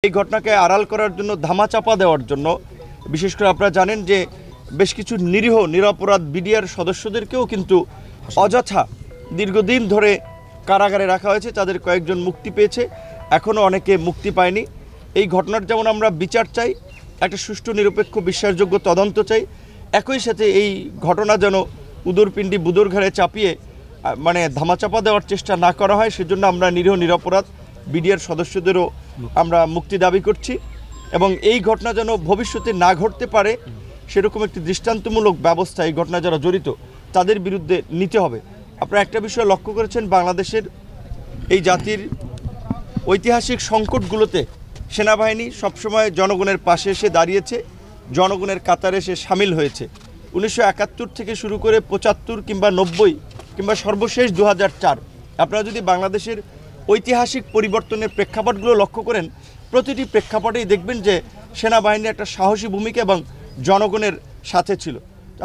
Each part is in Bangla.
এই ঘটনাকে আড়াল করার জন্য ধামাচাপা দেওয়ার জন্য বিশেষ করে আপনারা জানেন যে বেশ কিছু নিরীহ নিরপরাধ বিডিআর সদস্যদেরকেও কিন্তু অযথা দীর্ঘদিন ধরে কারাগারে রাখা হয়েছে। তাদের কয়েকজন মুক্তি পেয়েছে, এখনও অনেকে মুক্তি পায়নি। এই ঘটনার যেমন আমরা বিচার চাই, একটা সুষ্ঠু নিরপেক্ষ বিশ্বাসযোগ্য তদন্ত চাই, একই সাথে এই ঘটনা যেন উদরপিণ্ডি বুদর ঘাড়ে চাপিয়ে ধামাচাপা দেওয়ার চেষ্টা না করা হয়। সেজন্য আমরা নিরীহ নিরপরাধ বিডিআর সদস্যদেরও আমরা মুক্তি দাবি করছি এবং এই ঘটনা যেন ভবিষ্যতে না ঘটতে পারে সেরকম একটি দৃষ্টান্তমূলক ব্যবস্থা এই ঘটনা যারা জড়িত তাদের বিরুদ্ধে নিতে হবে। আপনারা একটা বিষয় লক্ষ্য করেছেন, বাংলাদেশের এই জাতির ঐতিহাসিক সংকটগুলোতে সেনাবাহিনী সবসময় জনগণের পাশে এসে দাঁড়িয়েছে, জনগণের কাতারে এসে সামিল হয়েছে। 1971 থেকে শুরু করে 75 কিংবা 90 কিংবা সর্বশেষ 2004, আপনারা যদি বাংলাদেশের ঐতিহাসিক পরিবর্তনের প্রেক্ষাপটগুলো লক্ষ্য করেন, প্রতিটি প্রেক্ষাপটেই দেখবেন যে সেনাবাহিনীর একটা সাহসী ভূমিকা এবং জনগণের সাথে ছিল।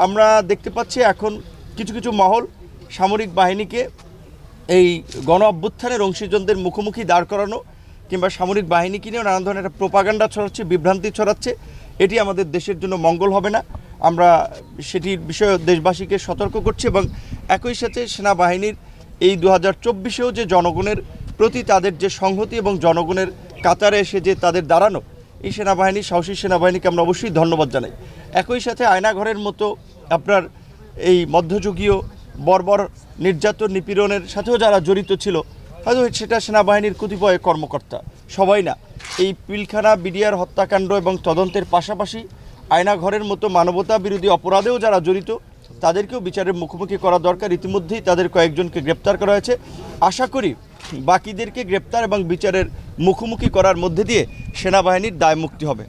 আমরা দেখতে পাচ্ছি এখন কিছু কিছু মহল সামরিক বাহিনীকে এই গণ অভ্যুত্থানের অংশীজনদের মুখোমুখি দাঁড় করানো কিংবা সামরিক বাহিনীকে নিয়েও নানান ধরনের একটা প্রোপাগান্ডা ছড়াচ্ছে, বিভ্রান্তি ছড়াচ্ছে। এটি আমাদের দেশের জন্য মঙ্গল হবে না। আমরা সেটির বিষয়ে দেশবাসীকে সতর্ক করছি এবং একই সাথে সেনাবাহিনীর এই 2024-এও যে জনগণের প্রতি তাদের যে সংহতি এবং জনগণের কাতারে এসে যে তাদের দাঁড়ানো, এই সেনাবাহিনী, সাহসী সেনাবাহিনীকে আমরা অবশ্যই ধন্যবাদ জানাই। একই সাথে আয়নাঘরের মতো আপনার এই মধ্যযুগীয় বর্বর নির্যাতন নিপীড়নের সাথেও যারা জড়িত ছিল, হয়তো সেটা সেনাবাহিনীর কতিপয় কর্মকর্তা, সবাই না। এই পিলখানা বিডিআর হত্যাকাণ্ড এবং তদন্তের পাশাপাশি আয়নাঘরের মতো মানবতা বিরোধী অপরাধেও যারা জড়িত তাদেরকেও বিচারের মুখোমুখি করা দরকার। ইতিমধ্যেই তাদের কয়েকজনকে গ্রেপ্তার করা হয়েছে। আশা করি বাকিদেরকে গ্রেপ্তার এবং বিচারের মুখোমুখি করার মধ্যে দিয়ে সেনাবাহিনীর দায় মুক্তি হবে।